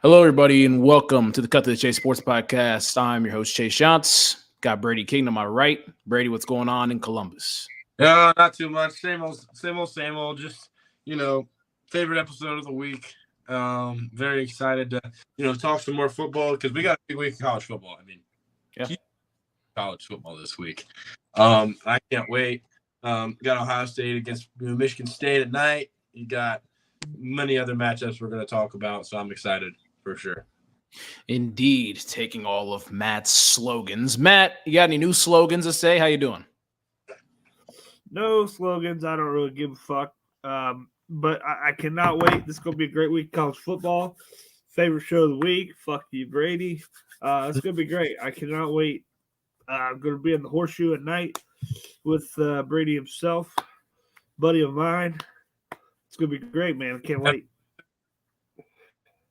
Hello, everybody, and welcome to the Cut to the Chase Sports Podcast. I'm your host, Chase Shantz. Got Brady King to my right. Brady, what's going on in Columbus? Not too much. Same old. Just favorite episode of the week. Very excited to talk some more football because we got a big week of college football. Yeah. College football this week. I can't wait. Got Ohio State against Michigan State at night. You got many other matchups we're going to talk about, so I'm excited for sure. Indeed, taking all of Matt's slogans. Matt, you got any new slogans to say? How you doing? No slogans. I don't really give a fuck. But I cannot wait. This is going to be a great week of college football. Favorite show of the week. Fuck you, Brady. It's going to be great. I cannot wait. I'm going to be in the horseshoe at night with Brady himself, buddy of mine. It's going to be great, man. I can't wait.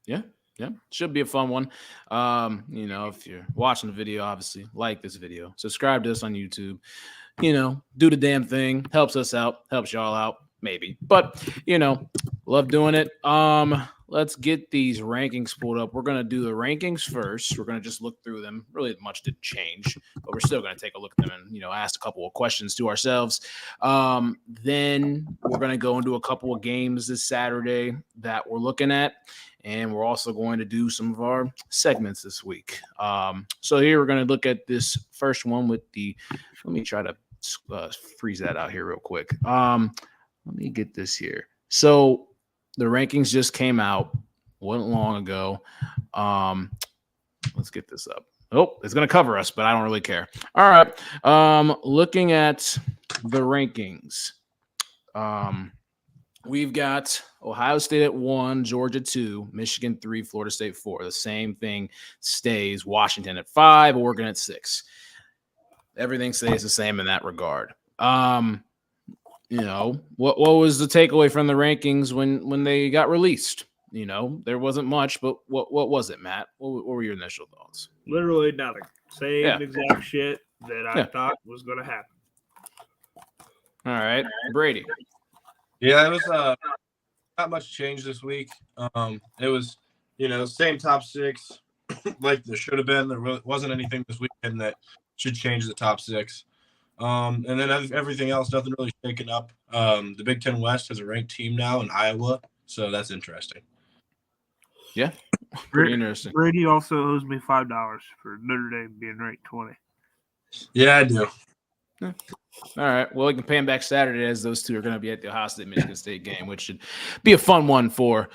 Yeah. Should be a fun one. If you're watching the video, obviously, like this video. Subscribe to us on YouTube. Do the damn thing. Helps us out. Helps y'all out. Maybe. But, love doing it. Let's get these rankings pulled up. We're going to do the rankings first. We're going to just look through them. Really much didn't change, but we're still going to take a look at them and, ask a couple of questions to ourselves. Then we're going to go into a couple of games this Saturday that we're looking at. And we're also going to do some of our segments this week. So here we're going to look at this first one with let me try to freeze that out here real quick. Let me get this here. So the rankings just came out, wasn't long ago. Let's get this up. Oh, it's going to cover us, but I don't really care. All right. Looking at the rankings, we've got Ohio State at 1, Georgia 2, Michigan 3, Florida State 4. The same thing stays. Washington at 5, Oregon at 6. Everything stays the same in that regard. What was the takeaway from the rankings when they got released? There wasn't much, but what was it, Matt? What were your initial thoughts? Literally nothing. Same exact shit that I thought was going to happen. All right, Brady. Yeah, it was not much change this week. It was, same top 6 like there should have been. There really wasn't anything this weekend that should change the top 6. And then everything else, nothing really shaken up. The Big Ten West has a ranked team now in Iowa, so that's interesting. Yeah, pretty interesting. Brady also owes me $5 for Notre Dame being ranked 20. Yeah, I do. Yeah. All right. Well, we can pay him back Saturday as those two are going to be at the Ohio State Michigan State game, which should be a fun one for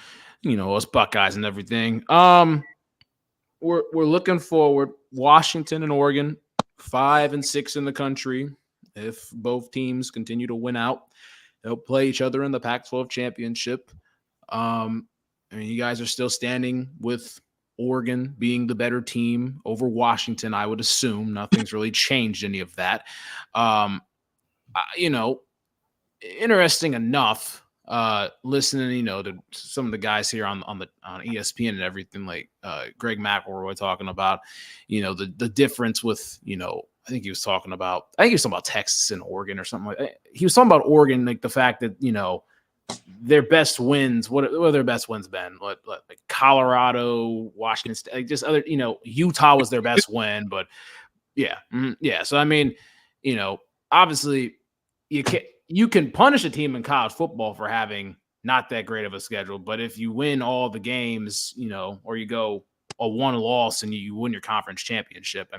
us Buckeyes and everything. We're looking forward. Washington and Oregon, 5 and 6 in the country. If both teams continue to win out, they'll play each other in the Pac-12 championship. You guys are still standing with Oregon being the better team over Washington, I would assume. Nothing's really changed any of that. Interesting enough, listening, to some of the guys here on ESPN and everything, like Greg McElroy talking about, the difference with, I think he was talking about Texas and Oregon or something like that. He was talking about Oregon, like the fact that, their best wins, what have their best wins been? Like Colorado, Washington State, like just other, Utah was their best win, but yeah. Yeah. So, obviously you can punish a team in college football for having not that great of a schedule, but if you win all the games, or you go a one loss and you win your conference championship,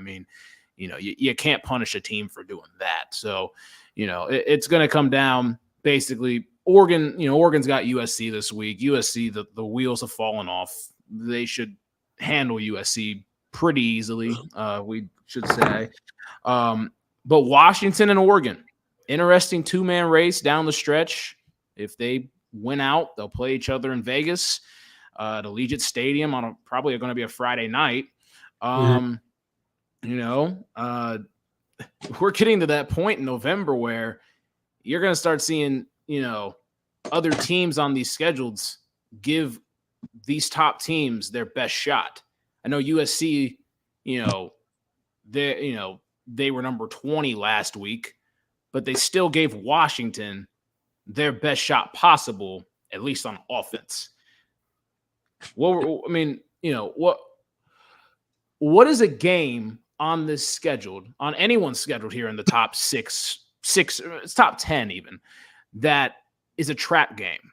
you can't punish a team for doing that. So, it's going to come down basically. Oregon's got USC this week. USC, the wheels have fallen off. They should handle USC pretty easily, we should say. But Washington and Oregon, interesting two-man race down the stretch. If they win out, they'll play each other in Vegas at Allegiant Stadium on probably going to be a Friday night. We're getting to that point in November where you're going to start seeing, other teams on these schedules give these top teams their best shot. I know USC, they were number 20 last week, but they still gave Washington their best shot possible, at least on offense. what is a game on this scheduled, on anyone's scheduled here in the top six, it's top 10 even, that is a trap game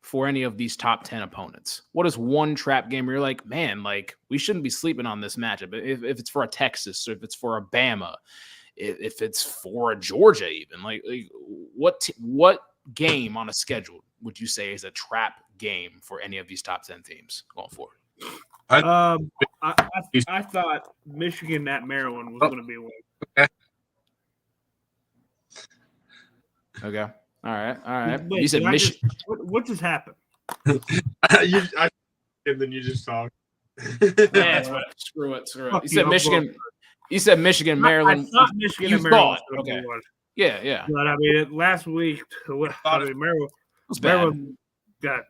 for any of these top 10 opponents? What is one trap game where you're like, man, like we shouldn't be sleeping on this matchup? If it's for a Texas, or if it's for a Bama, if it's for a Georgia, even like what game on a schedule would you say is a trap game for any of these top 10 teams going forward? I thought Michigan at Maryland was going to be one. Okay. All right. Wait, you said Michigan. What just happened? And then you just talk. Screw it. You said Michigan. You said Michigan, Maryland. I thought Michigan and Maryland. Okay. Yeah. But I mean, last week, Maryland got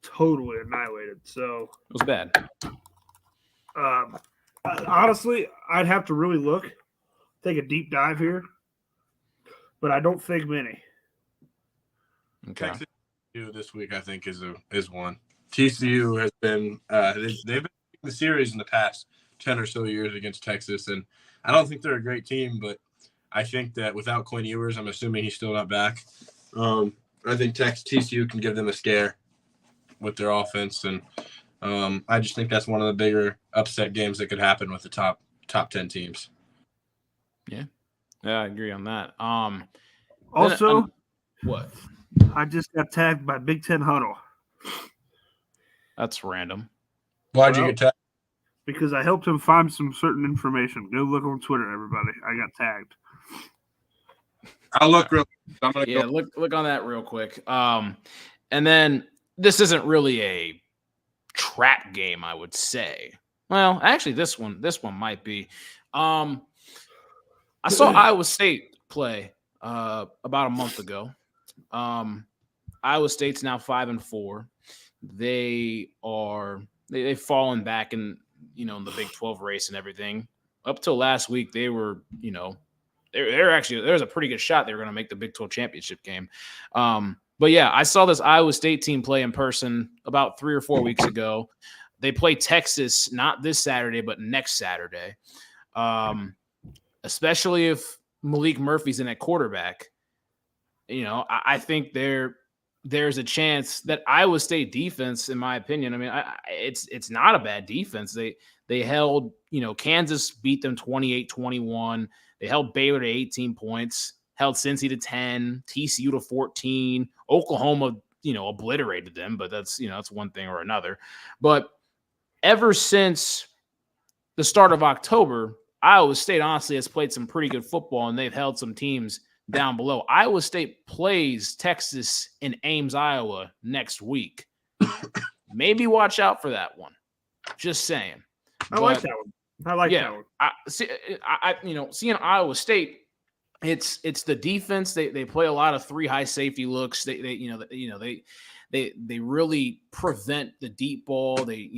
totally annihilated. So it was bad. Honestly, I'd have to really take a deep dive here, but I don't think many. Okay. Texas this week, I think, is one. TCU has been they've been in the series in the past 10 or so years against Texas, and I don't think they're a great team, but I think that without Quinn Ewers, I'm assuming he's still not back. I think TCU can give them a scare with their offense, and I just think that's one of the bigger upset games that could happen with the top 10 teams. Yeah, I agree on that. Also, what? I just got tagged by Big Ten Huddle. That's random. Why'd you get tagged? Because I helped him find some certain information. Go look on Twitter, everybody. I got tagged. I'll look real quick. I'm gonna go. Look on that real quick. And then this isn't really a trap game, I would say. Well, actually, this one might be. I saw Iowa State play about a month ago. Iowa State's now 5-4. They've fallen back in the Big 12 race and everything. Up till last week, they were they're actually, there was a pretty good shot they were going to make the Big 12 championship game. But yeah, I saw this Iowa State team play in person about 3 or 4 weeks ago. They play Texas not this Saturday, but next Saturday. Especially if Malik Murphy's in at quarterback. I think there's a chance that Iowa State defense, in my opinion, I mean, it's not a bad defense. They held, Kansas beat them 28-21. They held Baylor to 18 points, held Cincy to 10, TCU to 14. Oklahoma, obliterated them, but that's one thing or another. But ever since the start of October, Iowa State honestly has played some pretty good football, and they've held some teams down below. Iowa State plays Texas in Ames, Iowa next week. Maybe watch out for that one. Just saying. I like that one. That one. Seeing Iowa State, it's the defense. They play a lot of 3 high safety looks. They really prevent the deep ball. They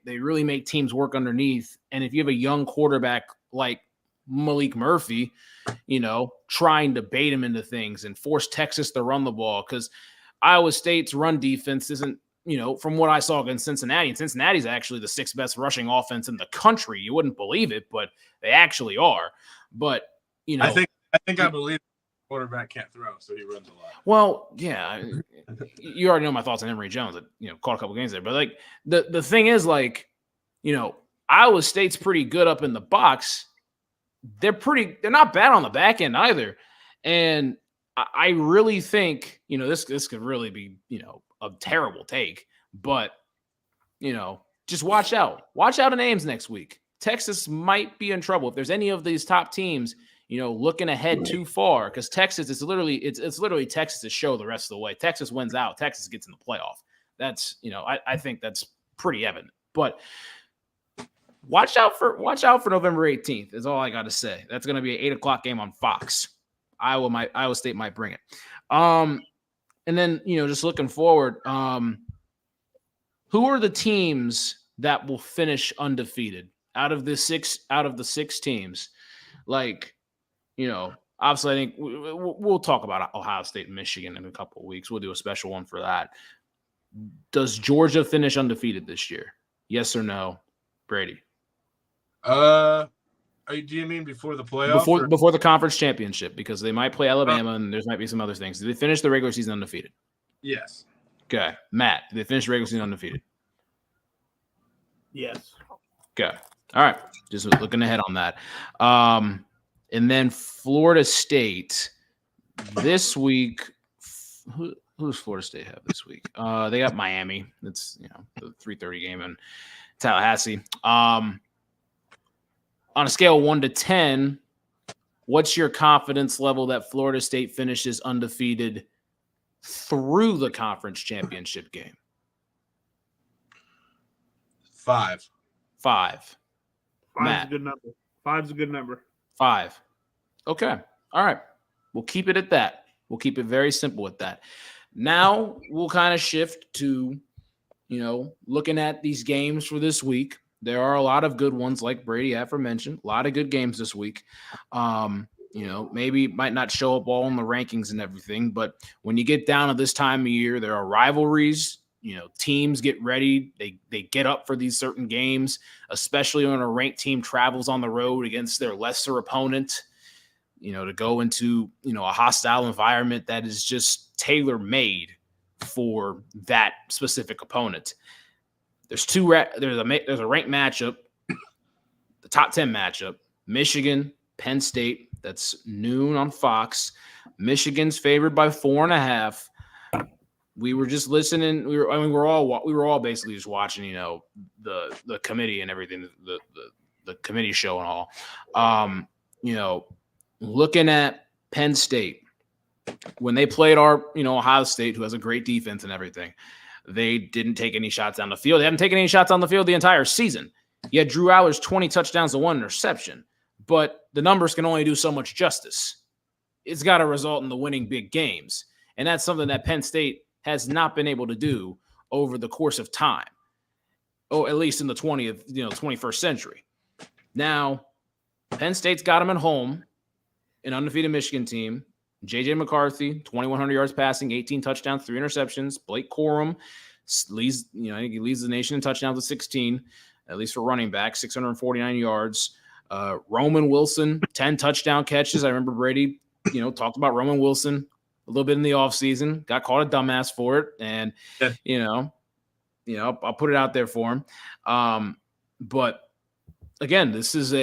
really make teams work underneath. And if you have a young quarterback like Malik Murphy, trying to bait him into things and force Texas to run the ball, because Iowa State's run defense isn't, from what I saw against Cincinnati, and Cincinnati's actually the 6th best rushing offense in the country. You wouldn't believe it, but they actually are. But, I think I believe the quarterback can't throw, so he runs a lot. Well, yeah, you already know my thoughts on Emory Jones. That caught a couple games there, but like the thing is, like, Iowa State's pretty good up in the box. They're not bad on the back end either. And I really think, this could really be, a terrible take, but, just watch out. Watch out in Ames next week. Texas might be in trouble. If there's any of these top teams, looking ahead too far, because Texas is literally, it's literally Texas' show the rest of the way. Texas wins out. Texas gets in the playoff. That's, I think that's pretty evident. But watch out for November 18th is all I got to say. That's going to be an 8:00 game on Fox. Iowa State might bring it. And then, just looking forward, who are the teams that will finish undefeated out of the six teams? Like, obviously I think we'll talk about Ohio State and Michigan in a couple of weeks. We'll do a special one for that. Does Georgia finish undefeated this year? Yes or no, Brady? Do you mean before the playoff? Before the conference championship, because they might play Alabama and there might be some other things. Did they finish the regular season undefeated? Yes. Okay. Matt, did they finish the regular season undefeated? Yes. Okay. All right. Just looking ahead on that. And then Florida State this week. Who does Florida State have this week? They got Miami. It's the 3:30 game in Tallahassee. On a scale of 1 to 10, what's your confidence level that Florida State finishes undefeated through the conference championship game? 5. 5. Five's a good number. 5's a good number. 5. Okay. All right. We'll keep it at that. We'll keep it very simple with that. Now we'll kind of shift to, looking at these games for this week. There are a lot of good ones, like Brady aforementioned. A lot of good games this week. Maybe might not show up all in the rankings and everything, but when you get down to this time of year, there are rivalries. Teams get ready. They get up for these certain games, especially when a ranked team travels on the road against their lesser opponent, to go into, a hostile environment that is just tailor-made for that specific opponent. There's a ranked matchup, the top 10 matchup, Michigan, Penn State. That's noon on Fox. Michigan's favored by 4.5. We were just listening. We were all basically just watching, the committee and everything, the committee show and all. Looking at Penn State, when they played our, Ohio State, who has a great defense and everything, they didn't take any shots down the field. They haven't taken any shots on the field the entire season. Yet Drew Aller's 20 touchdowns to 1 interception, but the numbers can only do so much justice. It's got to result in the winning big games, and that's something that Penn State has not been able to do over the course of time, at least in the 21st century. Now, Penn State's got them at home, an undefeated Michigan team. J.J. McCarthy, 2,100 yards passing, 18 touchdowns, 3 interceptions. Blake Corum leads, he leads the nation in touchdowns with 16, at least for running back, 649 yards. Roman Wilson, 10 touchdown catches. I remember Brady, talked about Roman Wilson a little bit in the offseason, got called a dumbass for it. And, I'll put it out there for him. But again, this is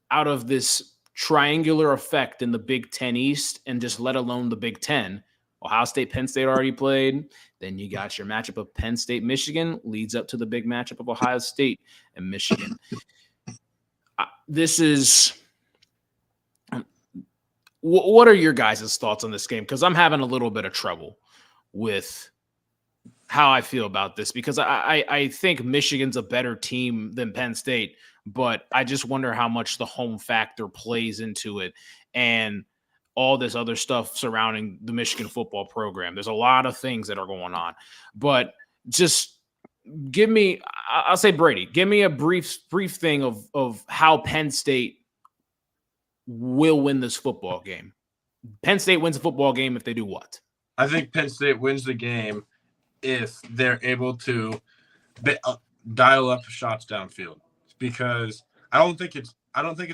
out of this triangular effect in the Big Ten East, and just let alone the Big Ten. Ohio State, Penn State already played. Then you got your matchup of Penn State, Michigan, leads up to the big matchup of Ohio State and Michigan. What are your guys' thoughts on this game? Because I'm having a little bit of trouble with how I feel about this, because I think Michigan's a better team than Penn State, but I just wonder how much the home factor plays into it and all this other stuff surrounding the Michigan football program. There's a lot of things that are going on, but just I'll say, Brady, give me a brief thing of how Penn State will win this football game. Penn State wins the football game if they do what? I think Penn State wins the game if they're able to dial up shots downfield, because I don't think it's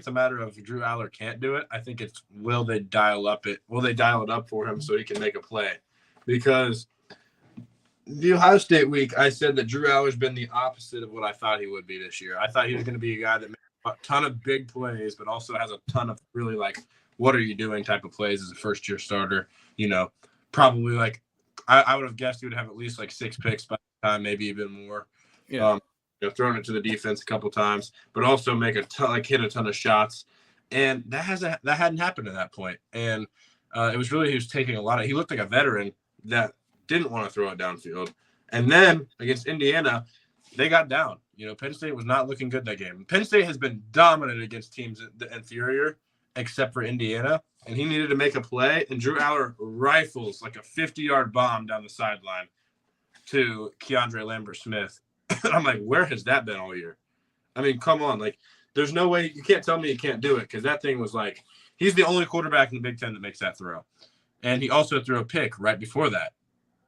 a matter of Drew Aller can't do it. I think it's will they dial it up for him so he can make a play? Because the Ohio State week, I said that Drew Aller's been the opposite of what I thought he would be this year. I thought he was going to be a guy that made a ton of big plays, but also has a ton of really what are you doing type of plays as a first-year starter. Probably I would have guessed he would have at least 6 picks by the time, maybe even more. Yeah. Throwing it to the defense a couple times, but also make hit a ton of shots. And that hadn't happened at that point. And it was really, he was taking he looked like a veteran that didn't want to throw it downfield. And then against Indiana, they got down. Penn State was not looking good that game. Penn State has been dominant against teams inferior, except for Indiana. And he needed to make a play, and Drew Aller rifles a 50-yard bomb down the sideline to Keandre Lambert-Smith. I'm like, where has that been all year? I mean, come on. There's no way. You can't tell me he can't do it, because that thing was he's the only quarterback in the Big Ten that makes that throw. And he also threw a pick right before that.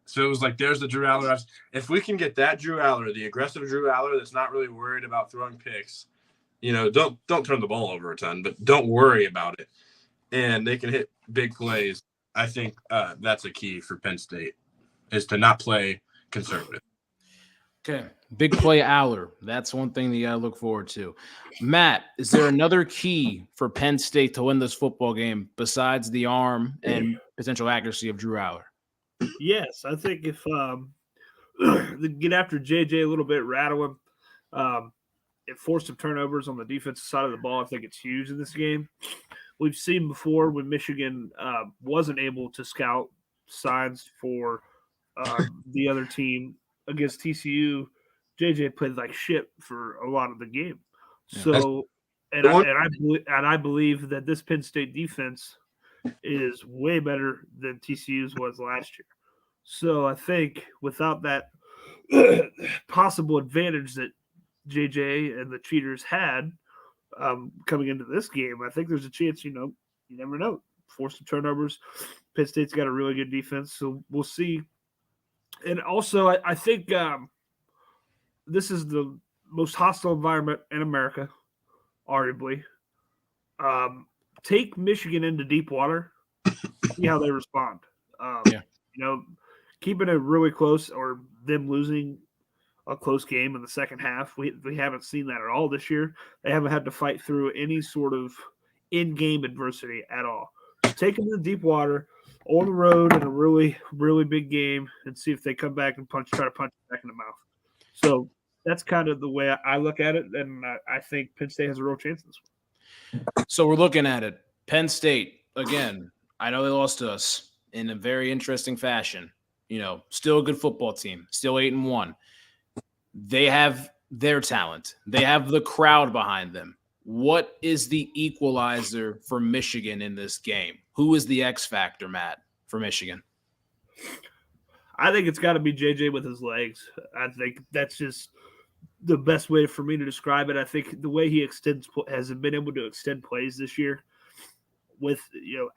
So it was like, there's the Drew Aller. If we can get that Drew Aller, the aggressive Drew Aller that's not really worried about throwing picks, don't turn the ball over a ton, but don't worry about it. And they can hit big plays. I think that's a key for Penn State, is to not play conservative. Okay. Big play Aller. That's one thing that you got to look forward to. Matt, is there another key for Penn State to win this football game besides the arm and potential accuracy of Drew Aller? Yes, I think if they get after JJ a little bit, rattle him, and force some turnovers on the defensive side of the ball, I think it's huge in this game. We've seen before when Michigan wasn't able to scout signs for the other team against TCU, JJ played like shit for a lot of the game. So, I believe that this Penn State defense is way better than TCU's was last year. So I think without that possible advantage that JJ and the cheaters had coming into this game, I think there's a chance, you never know. Force some turnovers. Penn State's got a really good defense, so we'll see. And also, I think this is the most hostile environment in America, arguably. Take Michigan into deep water, see how they respond. Keeping it really close or them losing a close game in the second half, we haven't seen that at all this year. They haven't had to fight through any sort of in-game adversity at all. So take them to the deep water on the road in a really, really big game and see if they come back and try to punch it back in the mouth. So that's kind of the way I look at it, and I think Penn State has a real chance in this one. So we're looking at it. Penn State, again, I know they lost to us in a very interesting fashion. Still a good football team, still 8-1. They have their talent. They have the crowd behind them. What is the equalizer for Michigan in this game? Who is the X factor, Matt, for Michigan? I think it's got to be JJ with his legs. I think that's just the best way for me to describe it. I think the way he has been able to extend plays this year with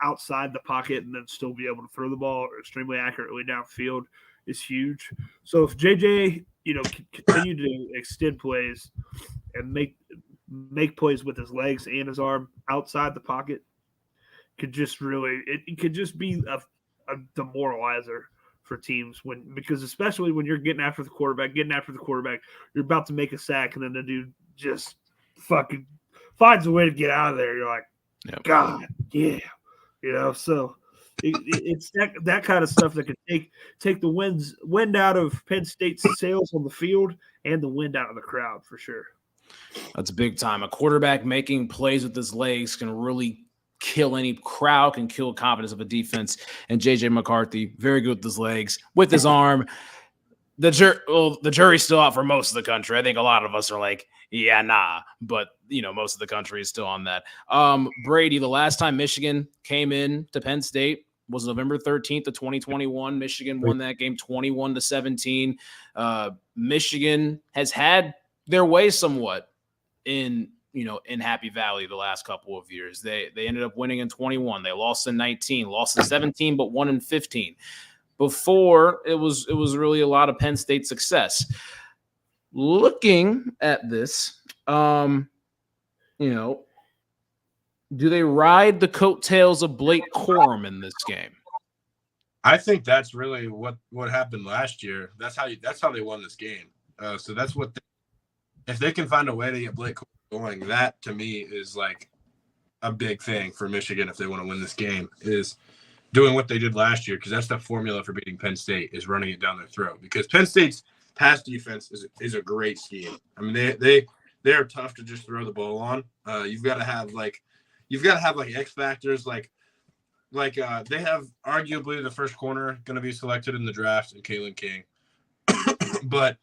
outside the pocket and then still be able to throw the ball extremely accurately downfield is huge. So if JJ continue to extend plays and make plays with his legs and his arm outside the pocket, could just really it could just be a demoralizer for teams because especially when you're getting after the quarterback, you're about to make a sack and then the dude just fucking finds a way to get out of there. You're like, yep. God, yeah, so it's that kind of stuff that can take the wind out of Penn State's sails on the field and the wind out of the crowd for sure. That's big time. A quarterback making plays with his legs can really kill any crowd, can kill confidence of a defense. And JJ McCarthy, very good with his legs, with his arm. The jury's still out for most of the country. I think a lot of us are like, yeah, nah. But, most of the country is still on that. Brady, the last time Michigan came in to Penn State was November 13th of 2021. Michigan won that game 21-17. Michigan has had their way somewhat in Happy Valley the last couple of years. They ended up winning in 21. They lost in 19, lost in 17, but won in 15. Before, it was really a lot of Penn State success. Looking at this, do they ride the coattails of Blake Corum in this game? I think that's really what happened last year. That's how they won this game. So that's what if they can find a way to get Blake Corum going, that to me is like a big thing for Michigan if they want to win this game, is doing what they did last year, because that's the formula for beating Penn State, is running it down their throat. Because Penn State's pass defense is a great scheme. I mean, they are tough to just throw the ball on. You've got to have X factors like they have arguably the first corner going to be selected in the draft in Kalen King, but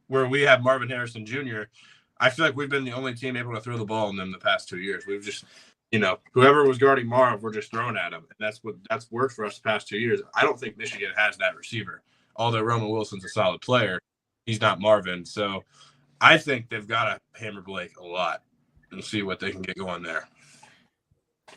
where we have Marvin Harrison Jr., I feel like we've been the only team able to throw the ball in them the past 2 years. We've just, whoever was guarding Marv, we're just throwing at him. And that's worked for us the past 2 years. I don't think Michigan has that receiver. Although Roman Wilson's a solid player, he's not Marvin. So I think they've got to hammer Blake a lot and see what they can get going there.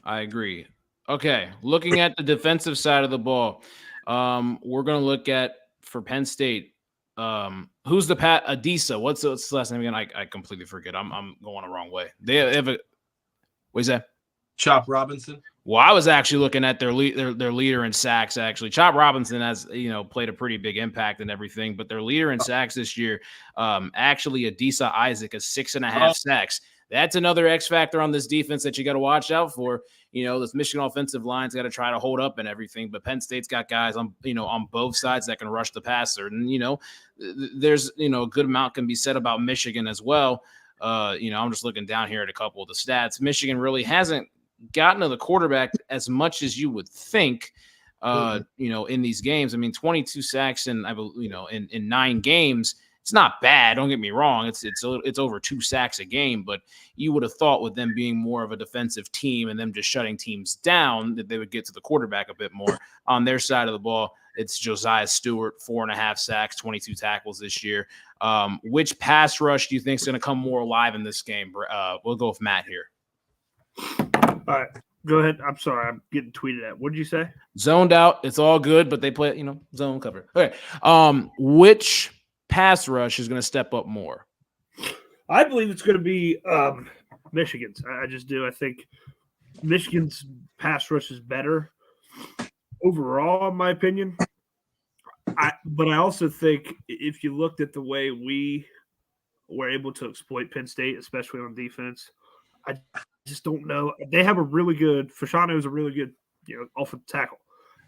I agree. Okay, looking at the defensive side of the ball, We're going to look at for Penn State. Who's the Adisa? What's the last name again? I completely forget. I'm going the wrong way. They have a what is that? Chop Robinson. Well, I was actually looking at their leader in sacks. Actually, Chop Robinson has played a pretty big impact and everything, but their leader in sacks this year, actually, Adisa Isaac is 6.5 sacks. That's another X factor on this defense that you got to watch out for. This Michigan offensive line's got to try to hold up and everything, but Penn State's got guys on both sides that can rush the passer, and there's a good amount can be said about Michigan as well. I'm just looking down here at a couple of the stats. Michigan really hasn't gotten to the quarterback as much as you would think. In these games. I mean, 22 sacks in 9 games. It's not bad. Don't get me wrong. It's over 2 sacks a game, but you would have thought with them being more of a defensive team and them just shutting teams down that they would get to the quarterback a bit more. On their side of the ball, it's Josiah Stewart, 4.5 sacks, 22 tackles this year. Which pass rush do you think is going to come more alive in this game? We'll go with Matt here. All right, go ahead. I'm sorry, I'm getting tweeted at. What did you say? Zoned out. It's all good, but they play, zone cover. Okay. Which pass rush is going to step up more? I believe it's going to be Michigan's. I just do. I think Michigan's pass rush is better overall, in my opinion. But I also think if you looked at the way we were able to exploit Penn State, especially on defense, I just don't know. They have a really good – Fashanu is a really good offensive tackle.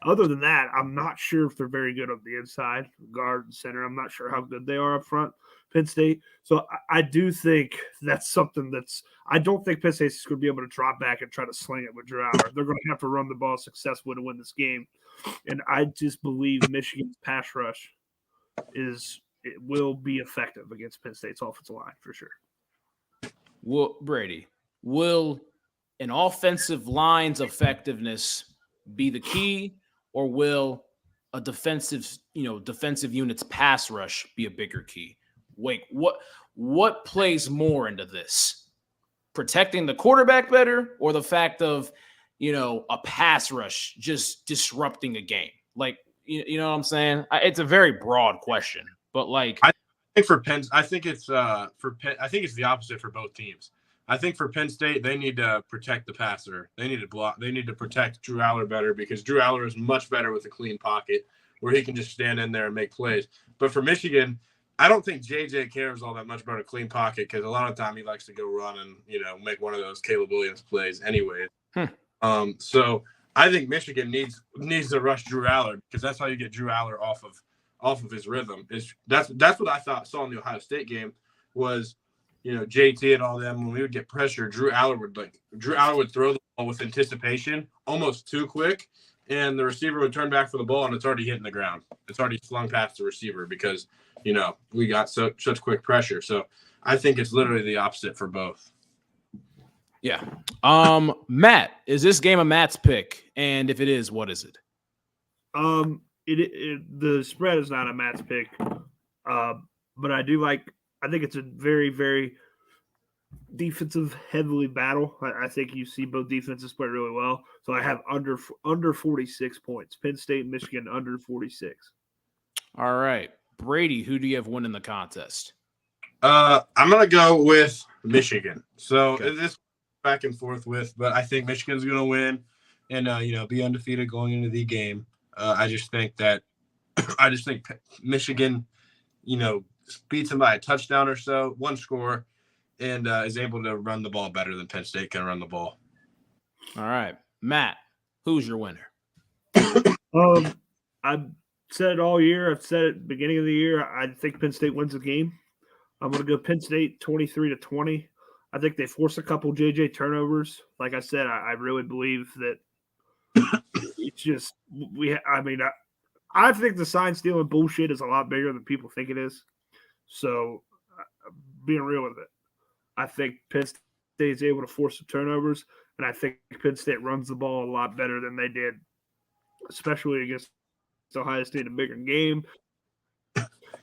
Other than that, I'm not sure if they're very good on the inside, guard and center. I'm not sure how good they are up front, Penn State. So I do think that's something that's – I don't think Penn State's going to be able to drop back and try to sling it with Drew Allar. They're going to have to run the ball successfully to win this game. And I just believe Michigan's pass rush will be effective against Penn State's offensive line for sure. Well, Brady, will an offensive line's effectiveness be the key, or will a defensive unit's pass rush be a bigger key? Wait, what plays more into this? Protecting the quarterback better, or the fact of, a pass rush just disrupting a game? Like, you know what I'm saying? It's a very broad question, but like, I think for Penn, I think it's the opposite for both teams. I think for Penn State, they need to protect the passer. They need to block. They need to protect Drew Allar better, because Drew Allar is much better with a clean pocket where he can just stand in there and make plays. But for Michigan, I don't think JJ cares all that much about a clean pocket, because a lot of the time he likes to go run and make one of those Caleb Williams plays anyway. So I think Michigan needs to rush Drew Allar, because that's how you get Drew Allar off of his rhythm. That's what I saw in the Ohio State game was, JT and all them, when we would get pressure, Drew Allar would throw the ball with anticipation, almost too quick, and the receiver would turn back for the ball and it's already hitting the ground. It's already flung past the receiver because, we got such quick pressure. So I think it's literally the opposite for both. Yeah. Matt, is this game a Matt's pick? And if it is, what is it? The spread is not a Matt's pick. But I think it's a very, very defensive heavily battle. I think you see both defenses play really well. So I have under 46 points. Penn State, Michigan under 46. All right. Brady, who do you have winning the contest? I'm going to go with Michigan. So Okay. This back and forth but I think Michigan's going to win and, be undefeated going into the game. I just think Michigan, beats them by a touchdown or so, one score, and is able to run the ball better than Penn State can run the ball. All right. Matt, who's your winner? I've said it all year. I've said it at the beginning of the year. I think Penn State wins the game. I'm going to go Penn State 23-20. I think they force a couple JJ turnovers. Like I said, I really believe that it's just I think the sign stealing bullshit is a lot bigger than people think it is. So, being real with it, I think Penn State is able to force some turnovers, and I think Penn State runs the ball a lot better than they did, especially against Ohio State, a bigger game.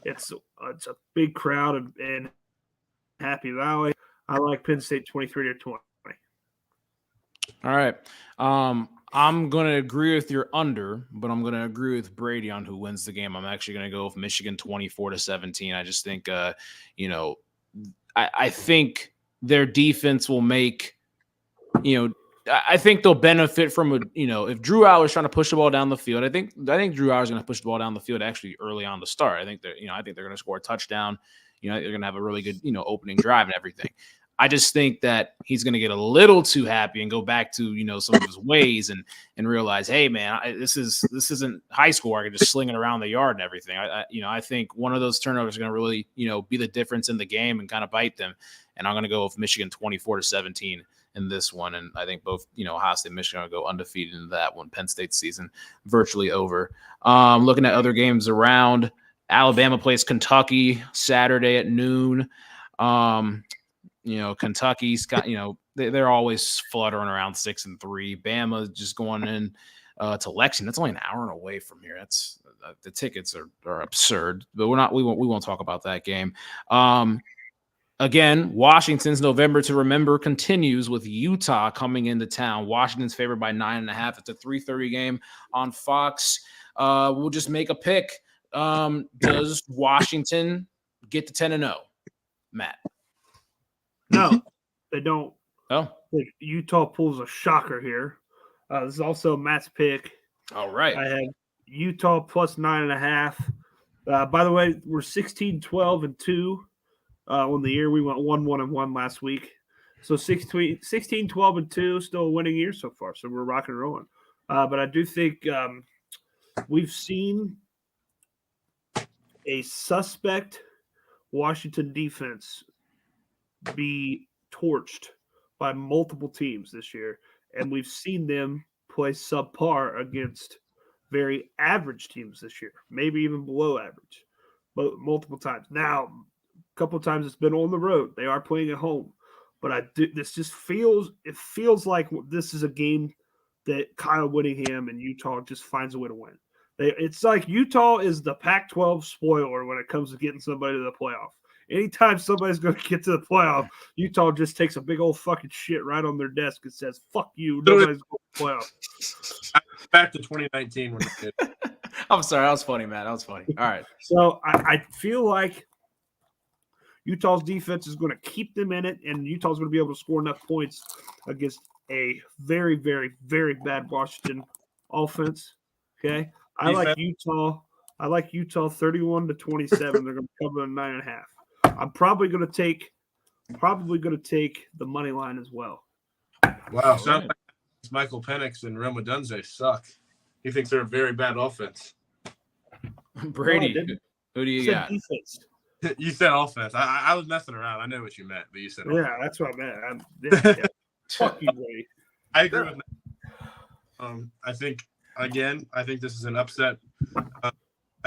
It's a big crowd in Happy Valley. I like Penn State 23-20. All right. I'm going to agree with your under, but I'm going to agree with Brady on who wins the game. I'm actually going to go with Michigan 24-17. I just think, I think their defense will make, I think they'll benefit from if Drew Aller's trying to push the ball down the field. I think Drew Aller's going to push the ball down the field actually early on the start. I think they're going to score a touchdown. They're going to have a really good, opening drive and everything. I just think that he's going to get a little too happy and go back to, some of his ways and realize, hey man, this isn't high school. I can just sling it around the yard and everything. I think one of those turnovers is going to really, be the difference in the game and kind of bite them. And I'm going to go with Michigan 24-17 in this one. And I think both, Ohio State and Michigan will go undefeated in that one. Penn State season virtually over. Looking at other games around, Alabama plays Kentucky Saturday at noon. Kentucky's got, they're always fluttering around 6-3. Bama just going in to Lexington. That's only an hour away from here. That's the tickets are absurd, but we won't talk about that game. Again, Washington's November to Remember continues with Utah coming into town. Washington's favored by 9.5. It's a 3:30 game on Fox. We'll just make a pick. Does Washington get to 10-0? Matt? No, they don't. Oh, Utah pulls a shocker here. This is also Matt's pick. All right. I have Utah plus 9.5. By the way, we're 16-12-2 on the year. We went 1-1-1 last week. So 16-12-2, still a winning year so far. So we're rocking and rolling. But I do think we've seen a suspect Washington defense be torched by multiple teams this year, and we've seen them play subpar against very average teams this year, maybe even below average, but multiple times. Now, a couple of times it's been on the road. They are playing at home, but this just feels like this is a game that Kyle Whittingham and Utah just finds a way to win. It's like Utah is the Pac-12 spoiler when it comes to getting somebody to the playoff. Anytime somebody's going to get to the playoff, Utah just takes a big old fucking shit right on their desk and says, fuck you, nobody's going to the playoff. Back to 2019 when it did. I'm sorry. That was funny, man. That was funny. All right. So I feel like Utah's defense is going to keep them in it, and Utah's going to be able to score enough points against a very, very, very bad Washington offense. Okay? I like Utah 31-27. They're going to cover 9.5. I'm probably going to take the money line as well. Wow, sounds like Michael Penix and Roma Dunze suck. He thinks they're a very bad offense. Brady, who do you got? Defense. You said offense. I was messing around. I know what you meant, but you said offense. Yeah, that's what I meant. Yeah. Fuck you, Brady. I agree with that. I think this is an upset. I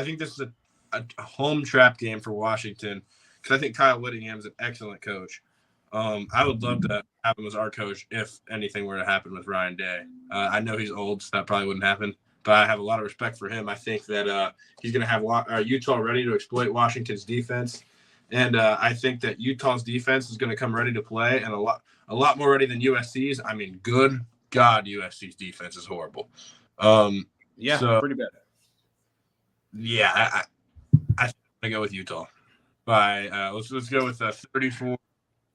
think this is a home trap game for Washington. Because I think Kyle Whittingham is an excellent coach. I would love to have him as our coach if anything were to happen with Ryan Day. I know he's old, so that probably wouldn't happen. But I have a lot of respect for him. I think that he's going to have Utah ready to exploit Washington's defense. And I think that Utah's defense is going to come ready to play and a lot more ready than USC's. I mean, good God, USC's defense is horrible. Yeah, so, pretty bad. Yeah, I think I'm going to go with Utah. Let's go with 34-31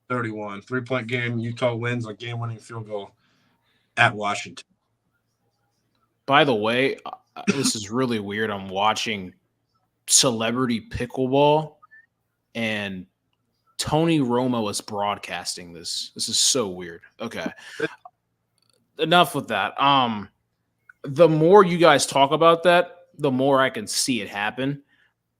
3-point game. Utah wins a game-winning field goal at Washington. By the way, this is really weird. I'm watching Celebrity Pickleball, and Tony Romo is broadcasting this. This is so weird. Okay, enough with that. The more you guys talk about that, the more I can see it happen.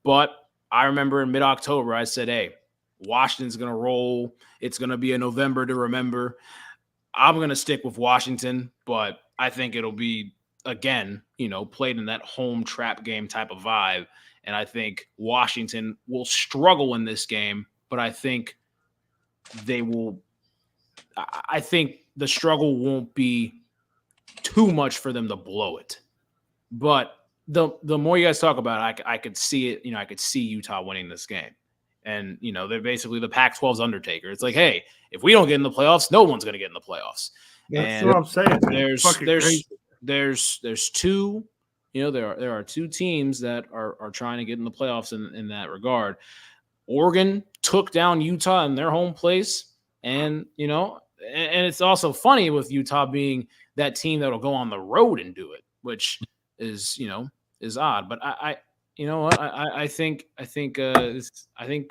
But I remember in mid-October, I said, hey, Washington's going to roll. It's going to be a November to remember. I'm going to stick with Washington, but I think it'll be, again, played in that home trap game type of vibe. And I think Washington will struggle in this game, but I think the struggle won't be too much for them to blow it. But the more you guys talk about it, I could see it. I could see Utah winning this game. And, they're basically the Pac-12's Undertaker. It's like, hey, if we don't get in the playoffs, no one's going to get in the playoffs. That's what I'm saying. there's two, there are two teams that are trying to get in the playoffs in that regard. Oregon took down Utah in their home place, and and it's also funny with Utah being that team that'll go on the road and do it, which is odd. But I think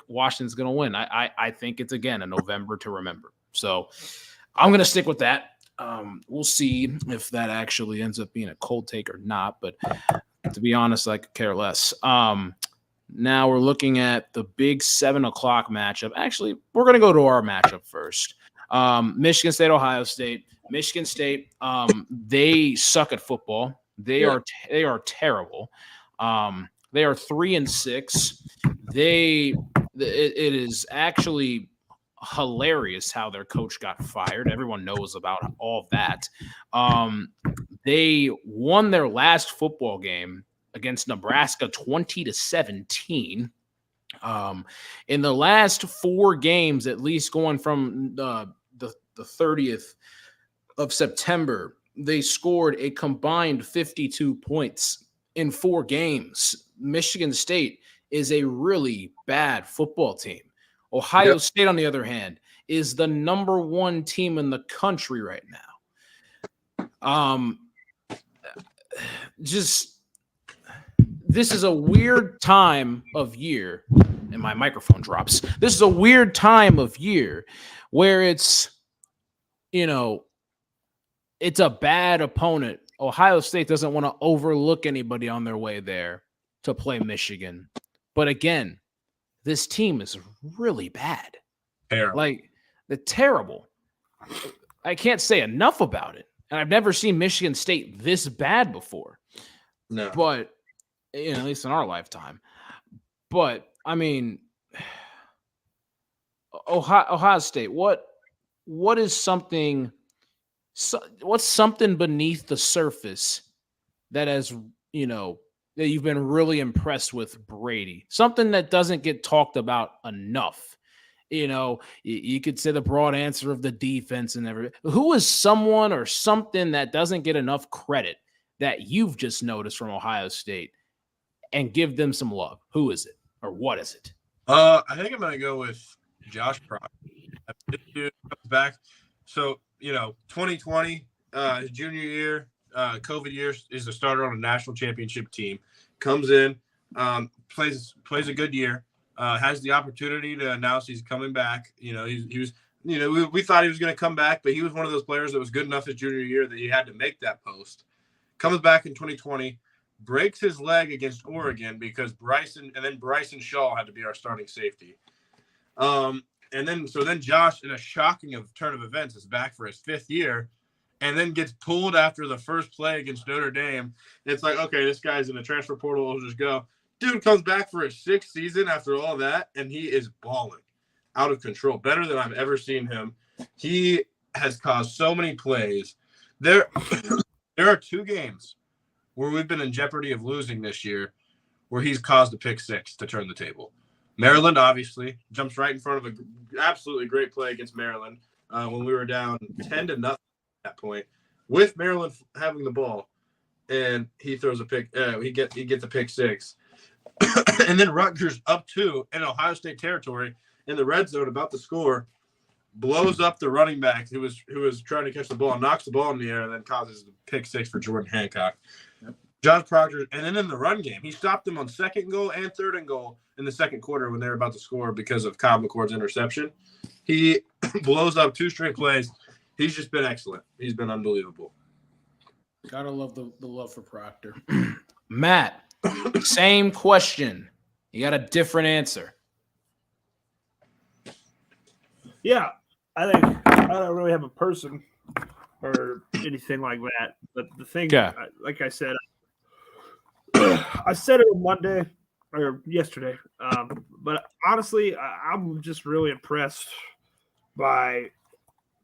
Washington's going to win. I think it's again a November to remember. So I'm going to stick with that. We'll see if that actually ends up being a cold take or not. But to be honest, I could care less. Now we're looking at the big 7:00 matchup. Actually, we're going to go to our matchup first. Michigan State, Ohio State. Michigan State, they suck at football. They are terrible. They are 3-6. It is actually hilarious how their coach got fired. Everyone knows about all of that. They won their last football game against Nebraska 20-17. In the last 4 games, at least going from the 30th of September, they scored a combined 52 points in 4 games. Michigan State is a really bad football team. Ohio State, on the other hand, is the number 1 team in the country right now. This is a weird time of year, and my microphone drops. This is a weird time of year where it's a bad opponent. Ohio State doesn't want to overlook anybody on their way there to play Michigan. But again, this team is really bad. Terrible. They're terrible. I can't say enough about it. And I've never seen Michigan State this bad before. No. But, at least in our lifetime. But, I mean, Ohio State, what is something – what's something beneath the surface that has, that you've been really impressed with Brady? Something that doesn't get talked about enough. You could say the broad answer of the defense and everything. Who is someone or something that doesn't get enough credit that you've just noticed from Ohio State, and give them some love? Who is it, or what is it? I think I'm going to go with Josh Proctor. This dude comes back. So, 2020, his junior year, COVID year, is the starter on a national championship team. Comes in, plays a good year, has the opportunity to announce he's coming back. He was, we thought he was going to come back, but he was one of those players that was good enough his junior year that he had to make that post. Comes back in 2020, breaks his leg against Oregon because Bryson Shaw had to be our starting safety. And then Josh, in a shocking turn of events, is back for his 5th year, and then gets pulled after the first play against Notre Dame. It's like, okay, this guy's in the transfer portal. We'll just go. Dude comes back for his 6th season after all that, and he is balling, out of control, better than I've ever seen him. He has caused so many plays. There are 2 games where we've been in jeopardy of losing this year, where he's caused a pick 6 to turn the table. Maryland, obviously, jumps right in front of an absolutely great play against Maryland when we were down 10-0 at that point, with Maryland having the ball, and he throws a pick. He gets a pick 6, and then Rutgers up 2 in Ohio State territory in the red zone, about to score, blows up the running back who was trying to catch the ball, knocks the ball in the air, and then causes the pick 6 for Jordan Hancock. Yep. Josh Proctor, and then in the run game, he stopped them on 2nd and goal and 3rd and goal in the second quarter when they were about to score because of Kyle McCord's interception. He blows up 2 straight plays. He's just been excellent. He's been unbelievable. Gotta love the love for Proctor. Matt, same question. You got a different answer. Yeah, I think I don't really have a person or anything like that. But the thing, like I said, I said it on Monday or yesterday. But honestly, I'm just really impressed by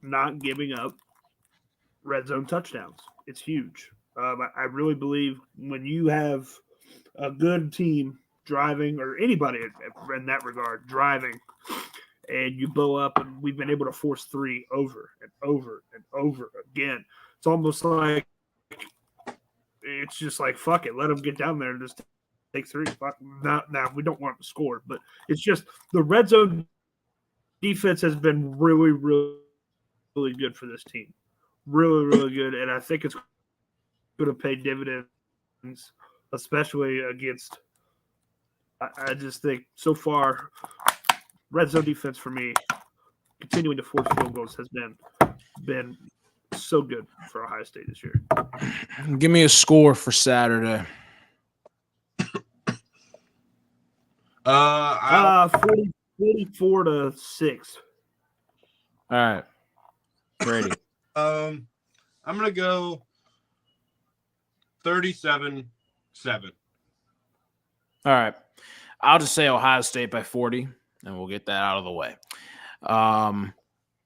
not giving up red zone touchdowns. It's huge. I really believe when you have a good team driving, or anybody in that regard driving, and you blow up, and we've been able to force 3 over and over and over again. It's almost like it's just like, fuck it. Let them get down there and just take 3. Fuck. Now, we don't want to score. But it's just the red zone defense has been really, really, really good for this team. Really, really good. And I think it's going to pay dividends, especially against – I just think so far red zone defense for me, continuing to force field goals has been so good for Ohio State this year. Give me a score for Saturday. 44-6. All right. Brady. I'm gonna go 37-7. All right. I'll just say Ohio State by 40, and we'll get that out of the way.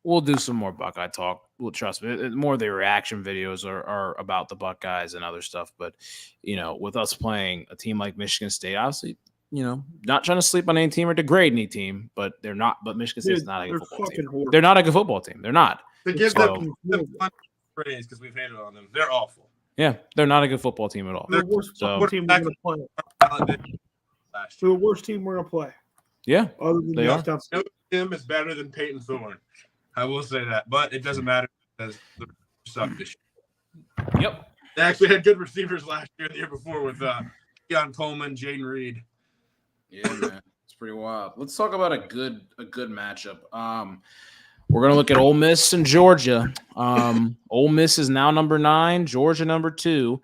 We'll do some more Buckeye talk. Well, trust me, more of the reaction videos are about the Buckeyes and other stuff. But, with us playing a team like Michigan State, obviously, not trying to sleep on any team or degrade any team, but they're not. But Michigan State's not a good football team. Horrible. They're not a good football team. They're not. To give them one praise because we've hated on them. They're awful. Yeah, they're not a good football team at all. They're the worst football team we're going to play. They're the worst team we're going to play. Yeah, other than they are. No team is better than Peyton Thorne. I will say that, but it doesn't matter because the suck this year. Yep. They actually had good receivers last year and the year before with Keon Coleman, Jaden Reed. Yeah, man, it's pretty wild. Let's talk about a good matchup. We're gonna look at Ole Miss and Georgia. Ole Miss is now number 9, Georgia number 2,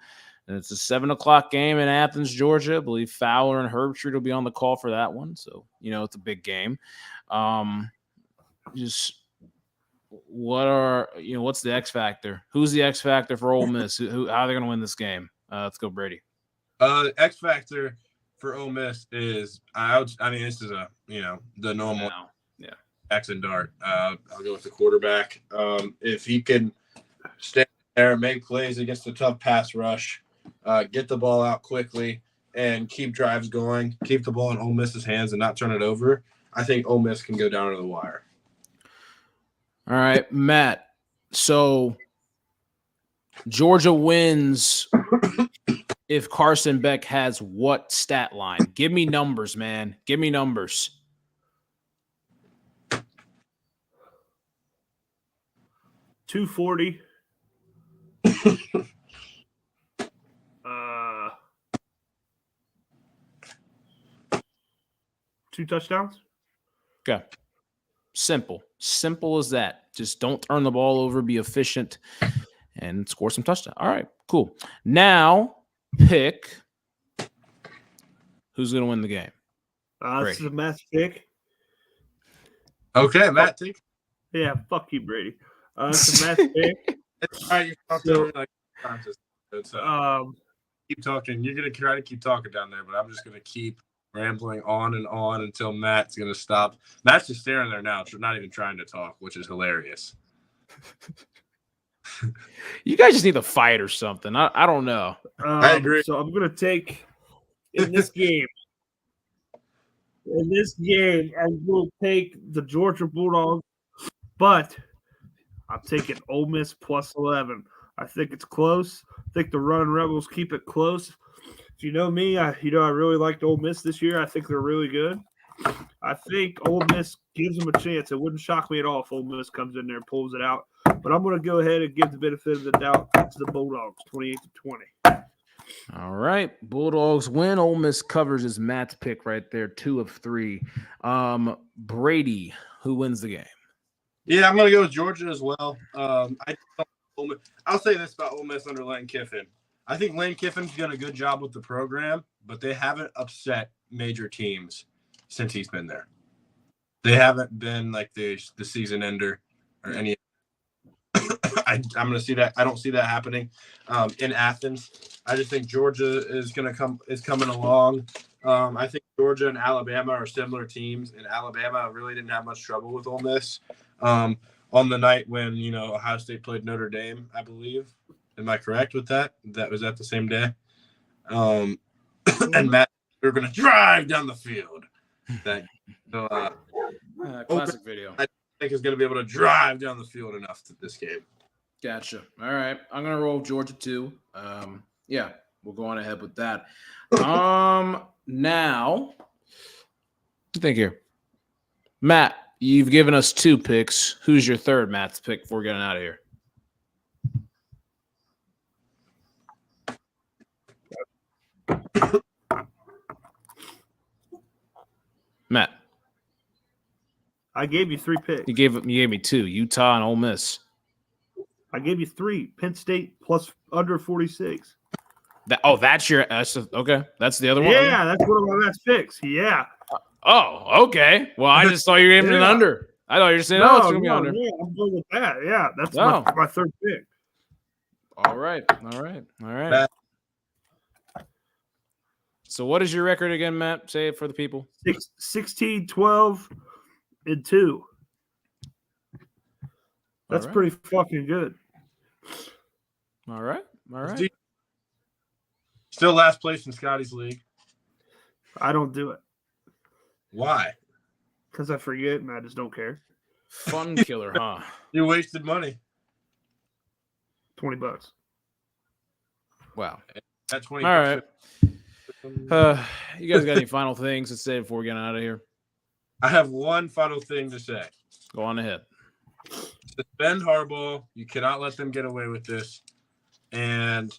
and it's a 7:00 game in Athens, Georgia. I believe Fowler and Herbstreit will be on the call for that one, so it's a big game. What's the X factor? Who's the X factor for Ole Miss? How are they gonna win this game? Let's go, Brady. X factor for Ole Miss is this is the normal X and dart. I'll go with the quarterback. If he can stand there, make plays against a tough pass rush, get the ball out quickly, and keep drives going, keep the ball in Ole Miss's hands and not turn it over, I think Ole Miss can go down to the wire. All right, Matt. So Georgia wins if Carson Beck has what stat line? Give me numbers, man. Give me numbers. 240. 2 touchdowns. Okay. Simple as that. Just don't turn the ball over, be efficient, and score some touchdowns. All right, cool. Now pick who's going to win the game. This is a Matt's pick. Okay, Matt, take. Yeah, fuck you, Brady. It's a Matt's pick. It's all right. You talked over like keep talking. You're gonna try to keep talking down there, but I'm just gonna keep rambling on and on until Matt's gonna stop. Matt's just staring there now, not even trying to talk, which is hilarious. You guys just need to fight or something. I don't know. I agree. So I'm gonna take in this game. In this game, I will take the Georgia Bulldogs, but I'm taking Ole Miss plus 11. I think it's close. I think the Running Rebels keep it close. If you know me, I really liked Ole Miss this year. I think they're really good. I think Ole Miss gives them a chance. It wouldn't shock me at all if Ole Miss comes in there and pulls it out. But I'm going to go ahead and give the benefit of the doubt to the Bulldogs, 28-20. All right. Bulldogs win. Ole Miss covers is Matt's pick right there, 2 of 3. Brady, who wins the game? Yeah, I'm going to go with Georgia as well. I'll say this about Ole Miss under Lane Kiffin. I think Lane Kiffin's done a good job with the program, but they haven't upset major teams since he's been there. They haven't been like the season ender or any. I'm going to see that. I don't see that happening in Athens. I just think Georgia is coming along. I think Georgia and Alabama are similar teams, and Alabama really didn't have much trouble with Ole Miss on the night when Ohio State played Notre Dame, I believe. Am I correct with that? That was at the same day. And Matt, we're going to drive down the field. Classic video. I think is going to be able to drive down the field enough to this game. Gotcha. All right. I'm going to roll Georgia too. Yeah, We'll go on ahead with that. Now, think here. Matt, you've given us 2 picks. Who's your third Matt's pick before getting out of here? Matt. I gave you 3 picks. You gave me 2, Utah and Ole Miss. I gave you 3, Penn State plus under 46. That's okay. That's the other one. Yeah, that's one of my best picks. Yeah. Oh, okay. Well, I just thought you were giving an under. I thought you were saying, it's going to be under. Yeah, I'm going with that. Yeah, that's my third pick. All right. So what is your record again, Matt? Say it for the people. 16, 12, and 2. That's pretty fucking good. All right. Still last place in Scotty's league. I don't do it. Why? Because I forget and I just don't care. Fun killer, huh? You wasted money. $20. Wow. At 20. All right. You guys got any final things to say before we get out of here? I have one final thing to say. Go on ahead. Suspend Harbaugh. You cannot let them get away with this. And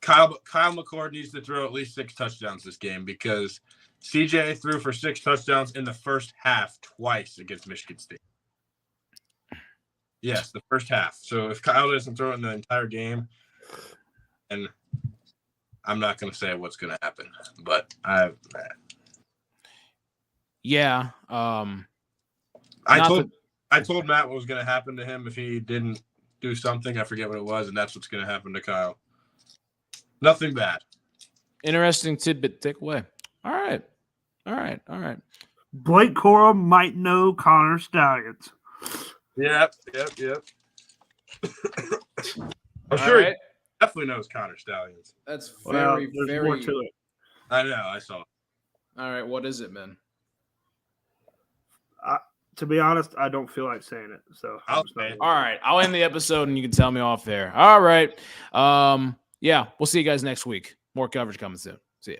Kyle McCord needs to throw at least 6 touchdowns this game because CJ threw for 6 touchdowns in the first half twice against Michigan State. Yes, the first half. So if Kyle doesn't throw it in the entire game, and I'm not going to say what's going to happen, but I told Matt what was going to happen to him if he didn't do something. I forget what it was, and that's what's going to happen to Kyle. Nothing bad. Interesting tidbit. Take away. All right. Blake Corum might know Connor Stallions. Yep. I'm sure he definitely knows Connor Stallions. That's very more to it. I know. I saw it. All right. What is it, man? To be honest, I don't feel like saying it. So all right. I'll end the episode and you can tell me off there. All right. Yeah. We'll see you guys next week. More coverage coming soon. See ya.